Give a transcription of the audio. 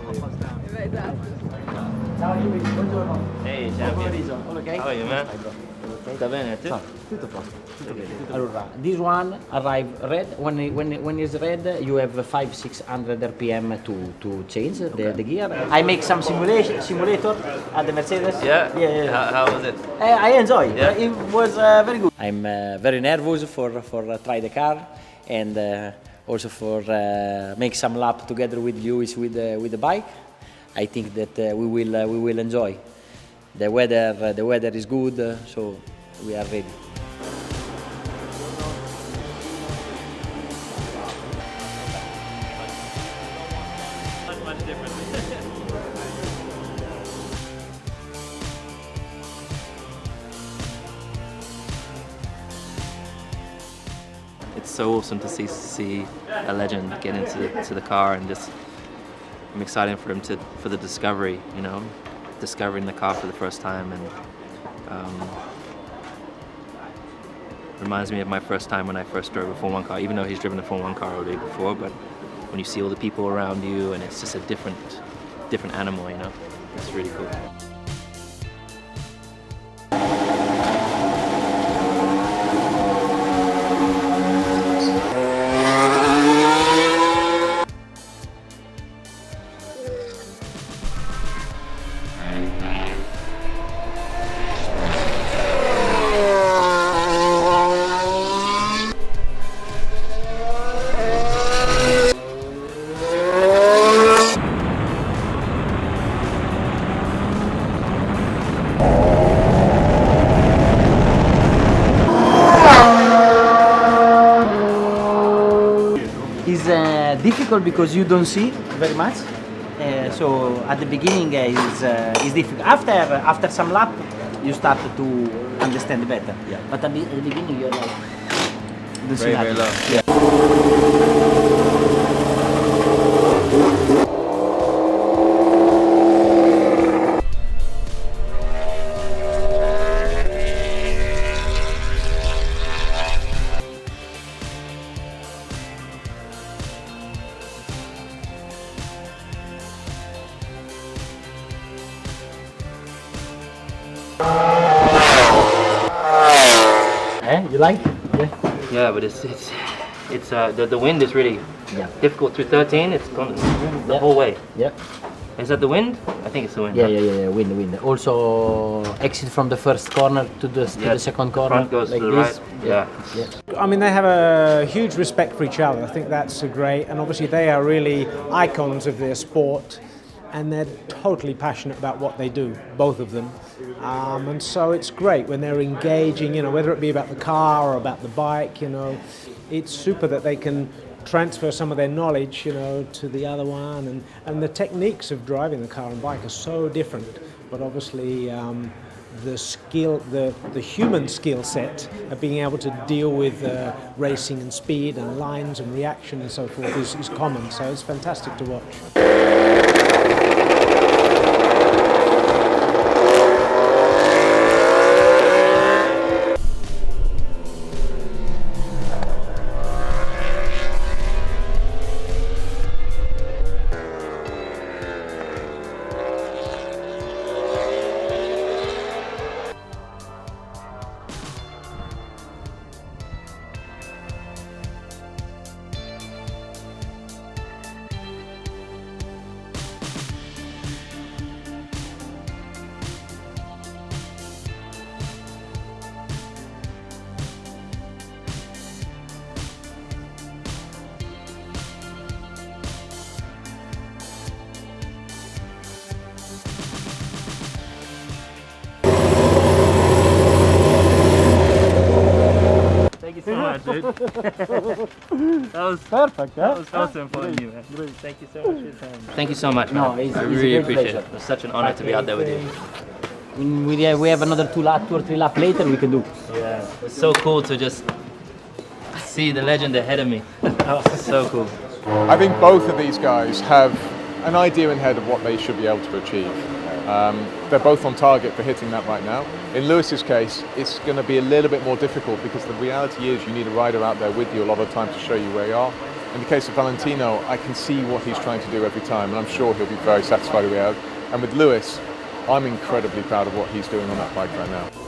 Ciao Luis, buongiorno. Ehi, Pomeriggio, all okay? How are you, man? Sta bene, tu? Ciao, tutto a posto, tutto bene. Allora, this one arrive red. When it's red, you have 500-600 RPM to change the gear. I make some simulator at the Mercedes. Yeah? How was it? I enjoy. Yeah. It was very good. I'm very nervous for try the car and also for make some lap together with Lewis with the bike. I think that we will enjoy. The weather is good, so we are ready. Much different. It's so awesome to see a legend get into the car, and just I'm excited for him for the discovery, you know, discovering the car for the first time, and reminds me of my first time when I first drove a Formula 1 car, even though he's driven a Formula 1 car already before, but when you see all the people around you and it's just a different animal, you know, it's really cool. It's difficult because you don't see very much. So at the beginning is difficult. After some lap, you start to understand better. Yeah. But at the beginning you're like don't see Very nothing. low. Yeah. You like? Yeah. Yeah, but it's the wind is really difficult through 13. It's gone the whole way. Yeah. Is that the wind? I think it's the wind. Yeah. Wind. Also exit from the first corner to the second corner. Front goes like to the this. right. Yeah. I mean, they have a huge respect for each other. I think that's great, and obviously they are really icons of their sport, and they're totally passionate about what they do, both of them. And so it's great when they're engaging, you know, whether it be about the car or about the bike, you know, it's super that they can transfer some of their knowledge, you know, to the other one, and the techniques of driving the car and bike are so different, but obviously the skill, the human skill set of being able to deal with racing and speed and lines and reaction and so forth is common, so it's fantastic to watch. Thank you so much, dude. That was Perfect, That was awesome for you, man. Thank you so much for your time. Thank you so much, man. No, it's I a really great appreciate pleasure. it. It was such an honor to be out there with you. When we have another 2 or 3 laps later, we can do. Yeah, it's so cool to just see the legend ahead of me. It's so cool. I think both of these guys have an idea in head of what they should be able to achieve. They're both on target for hitting that right now. In Lewis's case, it's going to be a little bit more difficult because the reality is you need a rider out there with you a lot of the time to show you where you are. In the case of Valentino, I can see what he's trying to do every time, and I'm sure he'll be very satisfied with it. And with Lewis, I'm incredibly proud of what he's doing on that bike right now.